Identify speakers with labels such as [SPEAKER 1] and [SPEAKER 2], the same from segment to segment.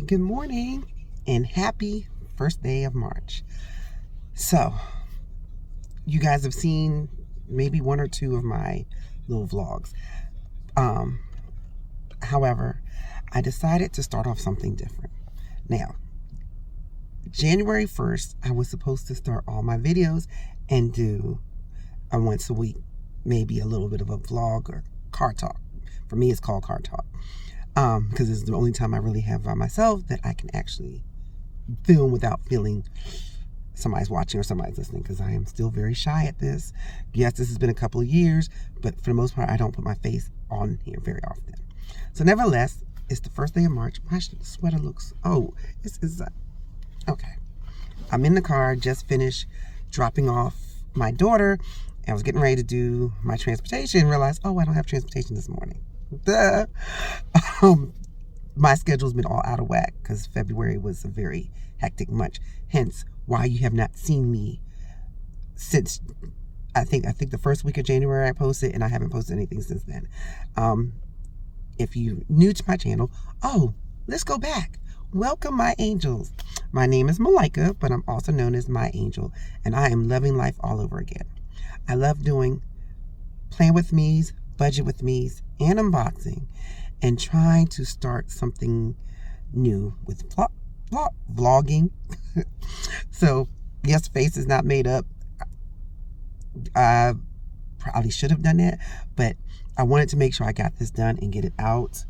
[SPEAKER 1] Good morning and happy first day of March. So, you guys have seen maybe one or two of my little vlogs. Um, However, I decided to start off something different. Now, January 1st, I was supposed to start all my videos and do a once a week, maybe a little bit of a vlog or car talk. For me, it's called car talk. Because it's the only time I really have by myself that I can actually film without feeling somebody's watching or somebody's listening, because I am still very shy at this. Yes, this has been a couple of years, but for the most part, I don't put my face on here very often. So nevertheless, it's the first day of March. My sweater looks, okay. I'm in the car, just finished dropping off my daughter. I was getting ready to do my transportation and realized, I don't have transportation this morning. Duh. My schedule's been all out of whack because February was a very hectic month. Hence, why you have not seen me since I think the first week of January I posted, and I haven't posted anything since then. If you're new to my channel, let's go back. Welcome, my angels. My name is Malika, but I'm also known as My Angel, and I am loving life all over again. I love doing plan with me's, budget with me's, and unboxing, and trying to start something new with vlogging. So, yes, face is not made up. I probably should have done that, but I wanted to make sure I got this done and get it out.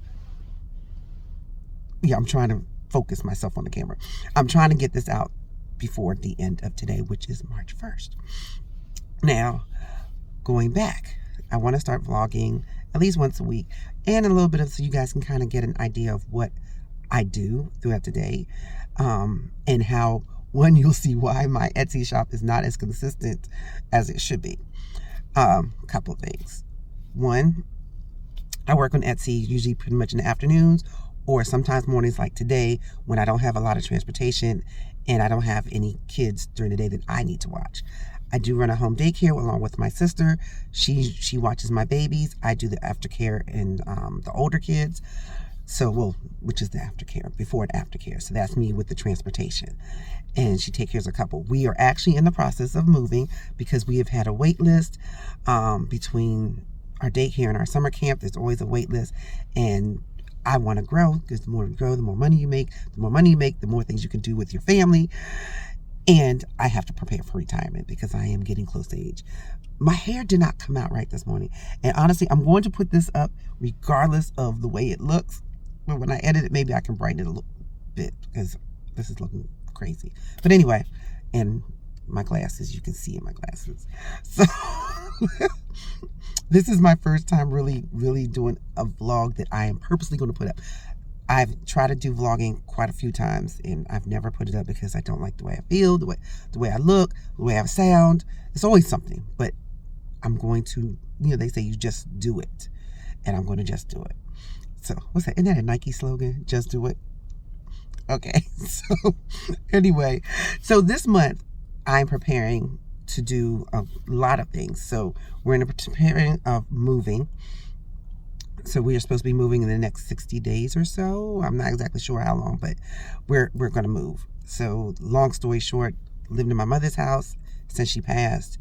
[SPEAKER 1] Yeah, I'm trying to focus myself on the camera. I'm trying to get this out before the end of today, which is March 1st. Now, going back, I want to start vlogging at least once a week, and a little bit of, so you guys can kind of get an idea of what I do throughout the day, and how, you'll see why my Etsy shop is not as consistent as it should be. Couple of things. One, I work on Etsy usually pretty much in the afternoons, or sometimes mornings like today when I don't have a lot of transportation and I don't have any kids during the day that I need to watch. I do run a home daycare along with my sister. She watches my babies. I do the aftercare and the older kids. So, which is the aftercare, before and aftercare. So that's me with the transportation. And she takes care of a couple. We are actually in the process of moving because we have had a wait list between our daycare and our summer camp. There's always a wait list. And I want to grow, because the more you grow, the more money you make. The more money you make, the more things you can do with your family. And I have to prepare for retirement because I am getting close to age. My hair did not come out right this morning. And honestly, I'm going to put this up regardless of the way it looks. But when I edit it, maybe I can brighten it a little bit because this is looking crazy. But anyway, and my glasses, you can see in my glasses. So this is my first time really doing a vlog that I am purposely going to put up. I've tried to do vlogging quite a few times, and I've never put it up because I don't like the way I feel, the way I look, the way I sound. It's always something, but I'm going to, they say you just do it, and I'm going to just do it. So, what's that? Isn't that a Nike slogan? Just do it. Okay, so anyway, so this month I'm preparing to do a lot of things. So we're in the preparing of moving. So we are supposed to be moving in the next 60 days or so. I'm not exactly sure how long, but we're going to move. So long story short, living in my mother's house since she passed,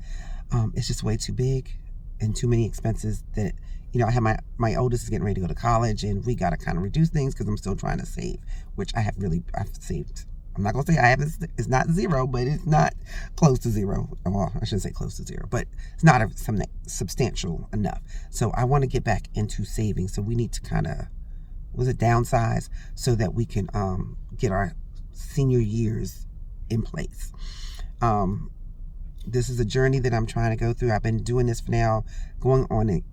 [SPEAKER 1] it's just way too big and too many expenses that, I have my oldest is getting ready to go to college, and we got to kind of reduce things because I'm still trying to save, which I've saved. I'm not going to say it's not zero, but it's not close to zero. Well, I shouldn't say close to zero, but it's not something substantial enough. So I want to get back into saving. So we need to kind of, downsize so that we can get our senior years in place. This is a journey that I'm trying to go through. I've been doing this for now, going on it.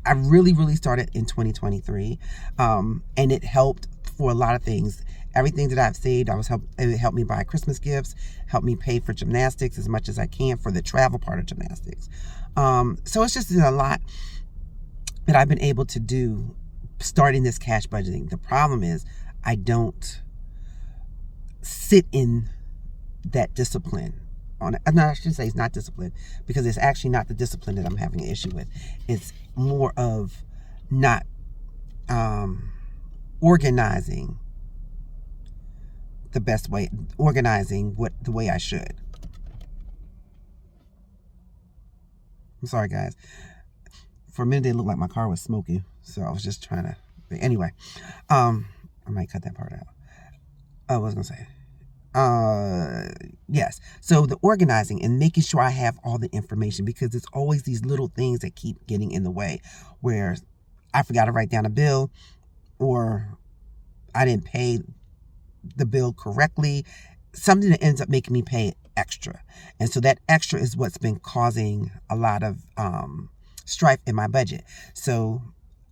[SPEAKER 1] I really started in 2023, and it helped for a lot of things. Everything that I've saved, it helped me buy Christmas gifts, helped me pay for gymnastics as much as I can for the travel part of gymnastics. So it's just a lot that I've been able to do starting this cash budgeting. The problem is I don't sit in that discipline. I should say it's not discipline, because it's actually not the discipline that I'm having an issue with. It's more of not organizing the best way, organizing the way I should. I'm sorry, guys. For a minute, it looked like my car was smoking, so I was just trying to. But anyway, I might cut that part out. I was gonna say, yes. So the organizing and making sure I have all the information, because it's always these little things that keep getting in the way, where I forgot to write down a bill, or I didn't pay the bill correctly, something that ends up making me pay extra. And so that extra is what's been causing a lot of strife in my budget. So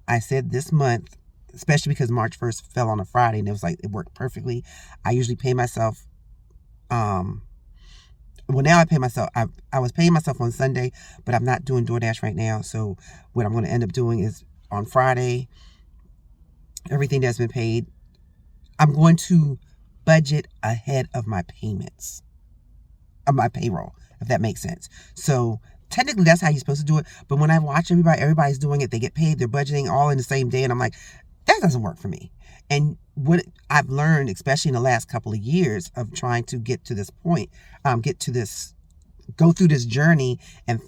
[SPEAKER 1] I said this month, especially because March 1st fell on a Friday and it worked perfectly. I usually pay myself, now I pay myself. I was paying myself on Sunday, but I'm not doing DoorDash right now. So what I'm going to end up doing is on Friday, everything that's been paid, I'm going to budget ahead of my payments, of my payroll, if that makes sense. So technically that's how you're supposed to do it. But when I watch everybody's doing it, they get paid, they're budgeting all in the same day. And I'm like, that doesn't work for me. And what I've learned, especially in the last couple of years of trying to get to this point, go through this journey and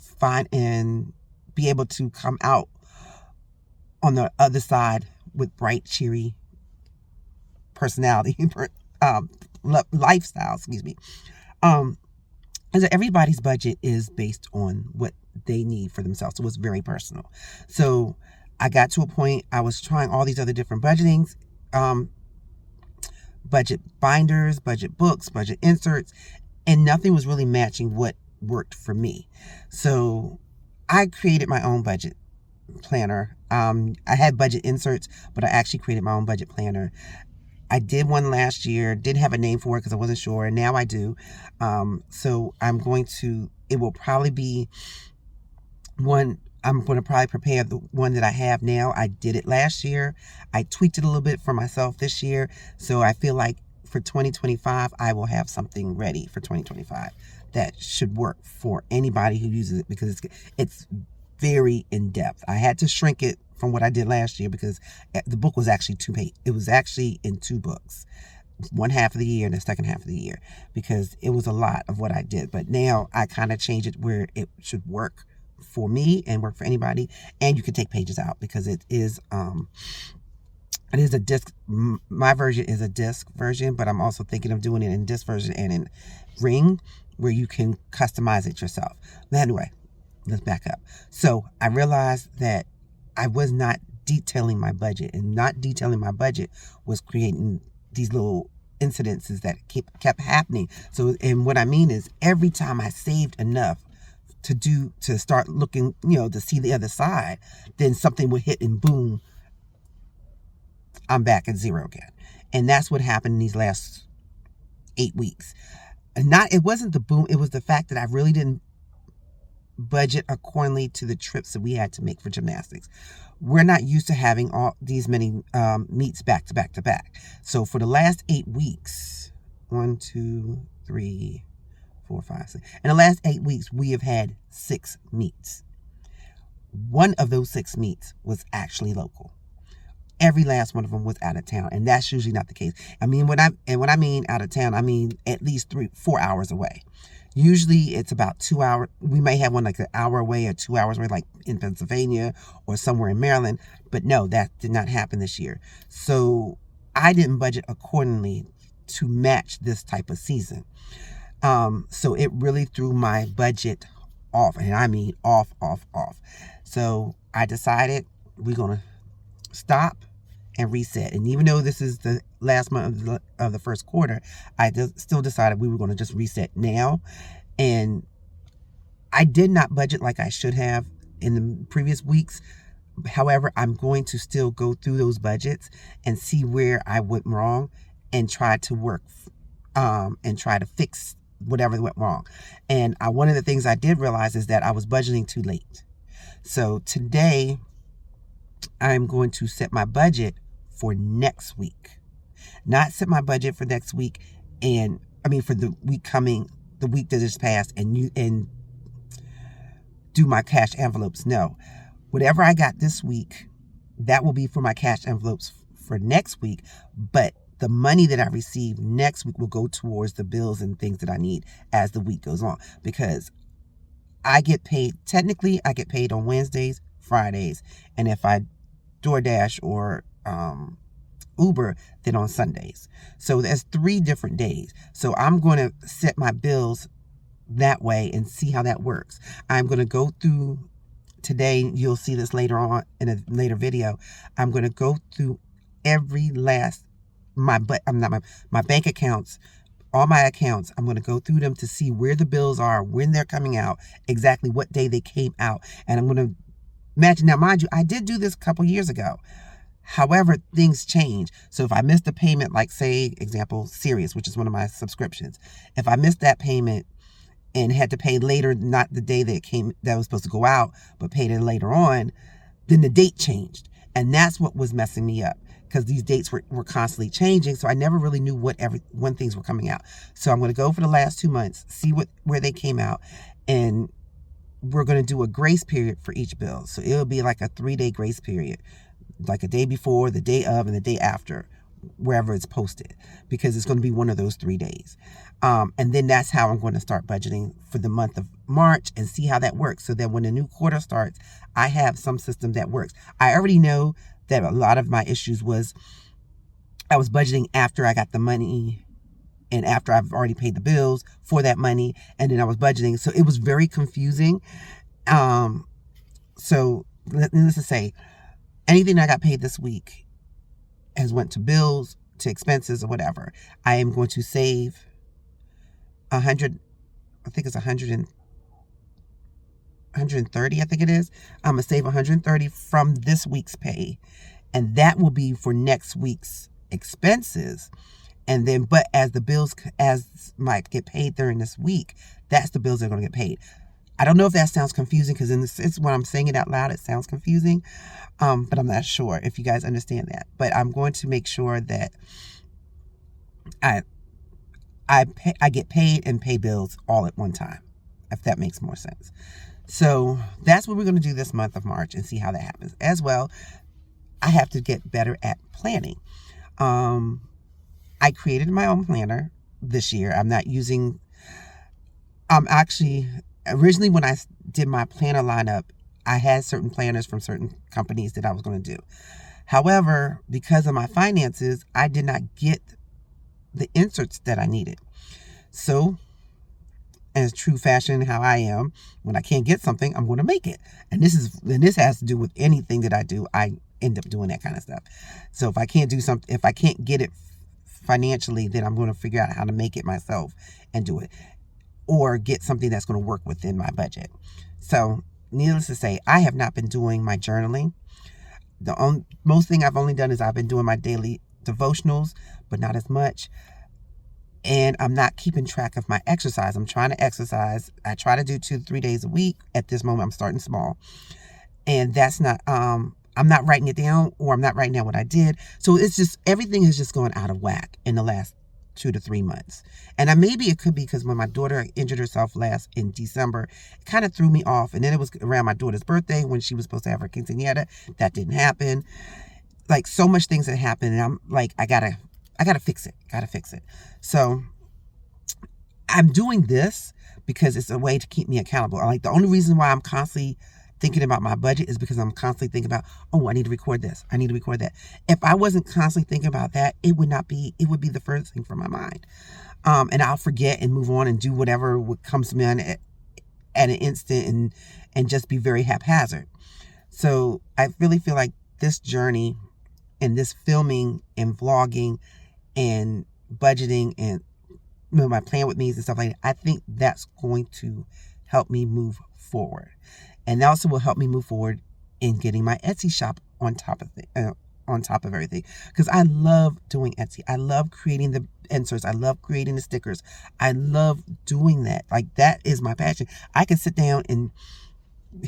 [SPEAKER 1] be able to come out on the other side with bright, cheery personality, lifestyle, excuse me. And so everybody's budget is based on what they need for themselves. So it's very personal. So I got to a point, I was trying all these other different budgetings, budget binders, budget books, budget inserts, and nothing was really matching what worked for me. So I created my own budget planner. I had budget inserts, but I actually created my own budget planner. I did one last year, didn't have a name for it because I wasn't sure, and now I do. So it will probably be one, I'm going to probably prepare the one that I have now. I did it last year. I tweaked it a little bit for myself this year. So I feel like for 2025, I will have something ready for 2025 that should work for anybody who uses it, because it's very in-depth. I had to shrink it from what I did last year because the book was actually 2 pages. It was actually in 2 books, one half of the year and the second half of the year, because it was a lot of what I did. But now I kind of changed it where it should work for me and work for anybody. And you can take pages out because it is a disc. My version is a disc version, but I'm also thinking of doing it in disc version and in Ring, where you can customize it yourself. But anyway, let's back up. So I realized that I was not detailing my budget, and not detailing my budget was creating these little incidences that kept happening. So, and what I mean is, every time I saved enough to start looking, to see the other side, then something would hit and boom, I'm back at zero again. And that's what happened in these last 8 weeks. And it wasn't the boom, it was the fact that I really didn't budget accordingly to the trips that we had to make for gymnastics. We're not used to having all these many meets back to back to back. So for the last 8 weeks, 1, 2, 3, 4, 5, 6. In the last 8 weeks, we have had 6 meets. One of those 6 meets was actually local. Every last one of them was out of town, and that's usually not the case. I mean, when I mean out of town, I mean at least 3-4 hours away. Usually it's about 2 hours. We may have one like an hour away or 2 hours away, like in Pennsylvania or somewhere in Maryland. But no, that did not happen this year. So I didn't budget accordingly to match this type of season. So it really threw my budget off, and I mean off. So I decided we're going to stop and reset. And even though this is the last month of the first quarter, I still decided we were going to just reset now. And I did not budget like I should have in the previous weeks. However, I'm going to still go through those budgets and see where I went wrong and try to work and try to fix whatever went wrong. And one of the things I did realize is that I was budgeting too late. So today I'm going to set my budget for next week. Not set my budget for next week for the week that just passed and do my cash envelopes. No. Whatever I got this week, that will be for my cash envelopes for next week. But the money that I receive next week will go towards the bills and things that I need as the week goes on. Because I get paid, technically, I get paid on Wednesdays, Fridays, and if I DoorDash or Uber, then on Sundays. So that's 3 different days. So I'm going to set my bills that way and see how that works. I'm going to go through today. You'll see this later on in a later video. I'm going to go through every last my bank accounts, all my accounts. I'm going to go through them to see where the bills are, when they're coming out, exactly what day they came out. And I'm going to imagine, now mind you, I did do this a couple years ago. However, things change. So if I missed a payment, like say, example, Sirius, which is one of my subscriptions. If I missed that payment and had to pay later, not the day that was supposed to go out, but paid it later on, then the date changed. And that's what was messing me up, because these dates were constantly changing. So I never really knew when things were coming out. So I'm going to go for the last 2 months, see where they came out, and we're going to do a grace period for each bill. So it'll be like a 3-day grace period, like a day before, the day of, and the day after, wherever it's posted, because it's going to be one of those 3 days. And then that's how I'm going to start budgeting for the month of March and see how that works. So that when the new quarter starts, I have some system that works. I already know that a lot of my issues was I was budgeting after I got the money and after I've already paid the bills for that money, and then I was budgeting. So it was very confusing. So let's just say anything I got paid this week has went to bills, to expenses, or whatever. I am going to save 100, I think it's 130, I think it is. I'm going to save 130 from this week's pay, and that will be for next week's expenses. And then, but as the bills, as might get paid during this week, that's the bills that are going to get paid. I don't know if that sounds confusing, because it's when I'm saying it out loud, it sounds confusing. But I'm not sure if you guys understand that. But I'm going to make sure that I get paid and pay bills all at one time, if that makes more sense. So that's what we're going to do this month of March and see how that happens. As well, I have to get better at planning. I created my own planner this year. Originally when I did my planner lineup, I had certain planners from certain companies that I was going to do. However, because of my finances, I did not get the inserts that I needed. So, as true fashion, how I am, when I can't get something, I'm going to make it. And this has to do with anything that I do. I end up doing that kind of stuff. So if I can't do something, if I can't get it financially, then I'm going to figure out how to make it myself and do it, or get something that's going to work within my budget. So, needless to say, I have not been doing my journaling. Most thing I've only done is I've been doing my daily devotionals, but not as much. And I'm not keeping track of my exercise. I'm trying to exercise. I try to do 2 to 3 days a week. At this moment, I'm starting small. And that's not, I'm not writing it down, or I'm not writing down what I did. So it's just, everything is just going out of whack in the last 2 to 3 months. And maybe it could be because when my daughter injured herself last in December, it kind of threw me off. And then it was around my daughter's birthday when she was supposed to have her quinceañera. That didn't happen. Like, so much things that happened, and I'm like, I gotta fix it. Gotta fix it. So I'm doing this because it's a way to keep me accountable. Like, the only reason why I'm constantly thinking about my budget is because I'm constantly thinking about, oh, I need to record this. I need to record that. If I wasn't constantly thinking about that, it would be the first thing from my mind. And I'll forget and move on and do whatever comes to me at an instant, and just be very haphazard. So I really feel like this journey and this filming and vlogging and budgeting and my plan with me's and stuff like that, I think that's going to help me move forward. And that also will help me move forward in getting my Etsy shop on top of everything. Because I love doing Etsy. I love creating the inserts. I love creating the stickers. I love doing that. Like, that is my passion. I can sit down and,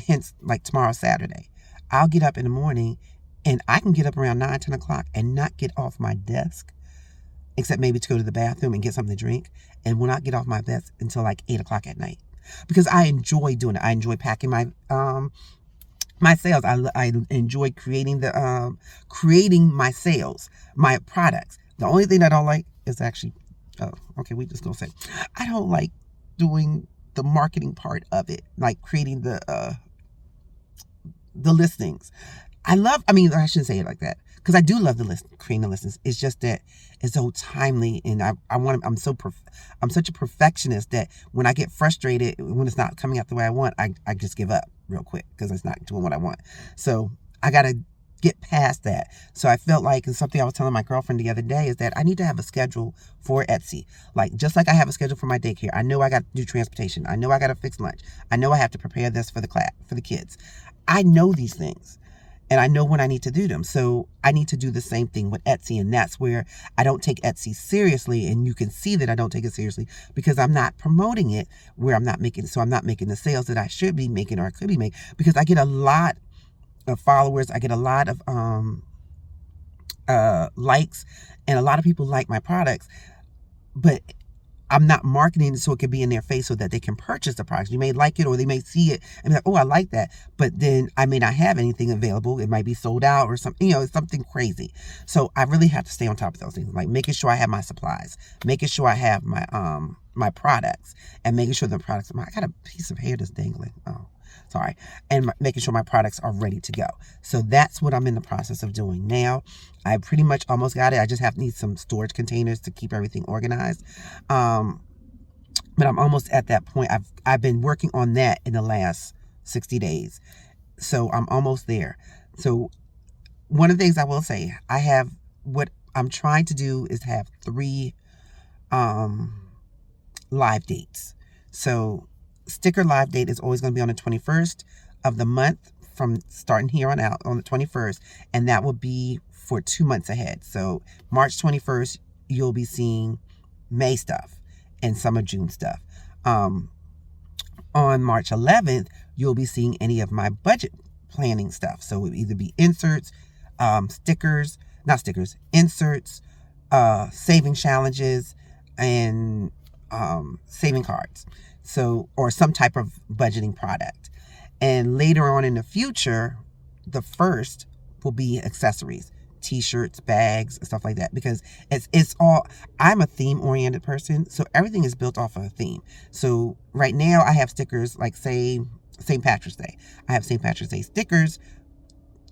[SPEAKER 1] hence, like tomorrow, Saturday, I'll get up in the morning, and I can get up around 9, 10 o'clock and not get off my desk, except maybe to go to the bathroom and get something to drink, and will not get off my desk until like 8 o'clock at night. Because I enjoy doing it. I enjoy packing my sales. I enjoy creating my sales, my products. The only thing I don't like is actually, oh, okay, we just gonna say, I don't like doing the marketing part of it, like creating the listings. I mean, I shouldn't say it like that, because I do love creating the listings. It's just that it's so timely, and I'm such a perfectionist that when I get frustrated, when it's not coming out the way I want, I just give up real quick because it's not doing what I want. So I got to get past that. So I felt like, and something I was telling my girlfriend the other day, is that I need to have a schedule for Etsy. Like, just like I have a schedule for my daycare. I know I got to do transportation. I know I got to fix lunch. I know I have to prepare this for the class, for the kids. I know these things. And I know when I need to do them. So I need to do the same thing with Etsy. And that's where I don't take Etsy seriously. And you can see that I don't take it seriously because I'm not promoting it where I'm not making the sales that I should be making or could be making, because I get a lot of followers. I get a lot of likes, and a lot of people like my products, but I'm not marketing it so it can be in their face so that they can purchase the products. You may like it, or they may see it and be like, oh, I like that. But then I may not have anything available. It might be sold out or something, it's something crazy. So I really have to stay on top of those things, like making sure I have my supplies, making sure I have my my products, and making sure the products, I got a piece of hair that's dangling. Oh, sorry. And making sure my products are ready to go. So that's what I'm in the process of doing now. I pretty much almost got it. I just need some storage containers to keep everything organized. But I'm almost at that point. I've been working on that in the last 60 days. So I'm almost there. So one of the things I will say, what I'm trying to do is have 3 live dates. So sticker live date is always going to be on the 21st of the month, from starting here on out on the 21st, and that will be for 2 months ahead. So March 21st, you'll be seeing May stuff and some of June stuff. On March 11th, you'll be seeing any of my budget planning stuff. So it will either be inserts, inserts, saving challenges, and saving cards. So, or some type of budgeting product. And later on in the future, the first will be accessories, t-shirts, bags, stuff like that, because it's all, I'm a theme oriented person. So everything is built off of a theme. So right now I have stickers, like say St. Patrick's Day. I have St. Patrick's Day stickers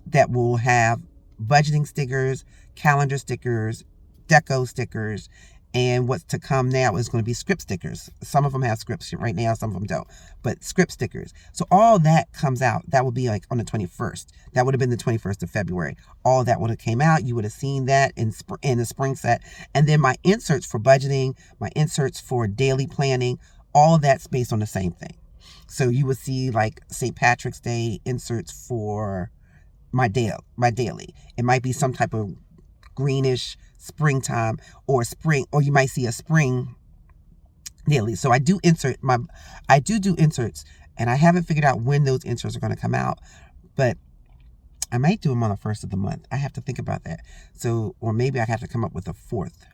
[SPEAKER 1] that will have budgeting stickers, calendar stickers, deco stickers, and what's to come now is going to be script stickers. Some of them have scripts right now, some of them don't, but script stickers. So all that comes out. That will be like on the 21st. That would have been the 21st of February. All that would have came out. You would have seen that in the spring set. And then my inserts for budgeting, my inserts for daily planning, all of that's based on the same thing. So you would see like St. Patrick's Day inserts for my daily. It might be some type of greenish springtime or spring, or you might see a spring daily. So I do inserts, and I haven't figured out when those inserts are going to come out, but I might do them on the 1st of the month. I have to think about that. So, or maybe I have to come up with a 4th.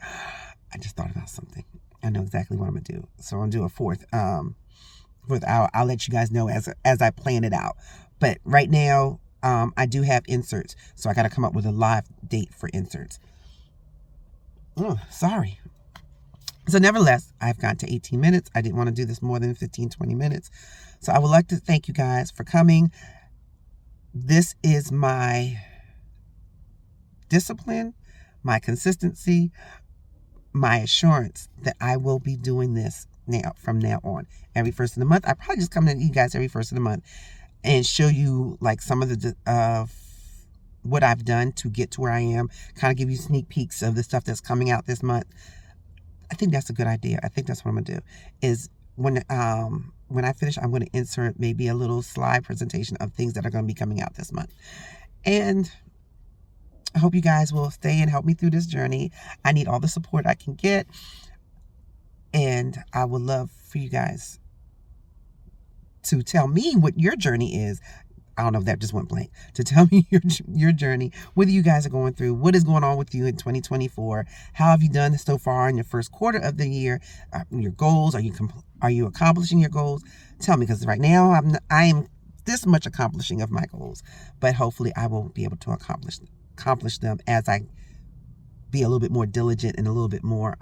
[SPEAKER 1] I just thought about something. I know exactly what I'm gonna do. So I'm gonna do a 4th. I'll let you guys know as I plan it out. But right now, I do have inserts, so I got to come up with a live date for inserts. Oh, sorry. So nevertheless, I've gotten to 18 minutes. I didn't want to do this more than 15, 20 minutes. So I would like to thank you guys for coming. This is my discipline, my consistency, my assurance that I will be doing this from now on. Every 1st of the month. I probably just come to you guys every 1st of the month and show you like some of the what I've done to get to where I am, kind of give you sneak peeks of the stuff that's coming out this month. I think that's a good idea. I think that's what I'm gonna do, is when I finish, I'm going to insert maybe a little slide presentation of things that are going to be coming out this month. And I hope you guys will stay and help me through this journey. I need all the support I can get, and I would love for you guys to tell me what your journey is. I don't know if that just went blank. To tell me your journey, whether you guys are going through, what is going on with you in 2024. How have you done so far in your first quarter of the year? Your goals, are you accomplishing your goals? Tell me, because right now I am this much accomplishing of my goals, but hopefully I will be able to accomplish them as I be a little bit more diligent and a little bit more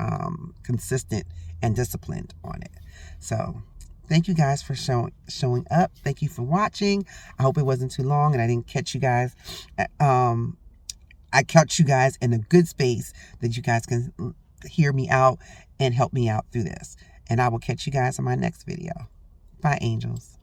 [SPEAKER 1] consistent and disciplined on it. So thank you guys for showing up. Thank you for watching. I hope it wasn't too long and I didn't catch you guys. I catch you guys in a good space that you guys can hear me out and help me out through this. And I will catch you guys in my next video. Bye, angels.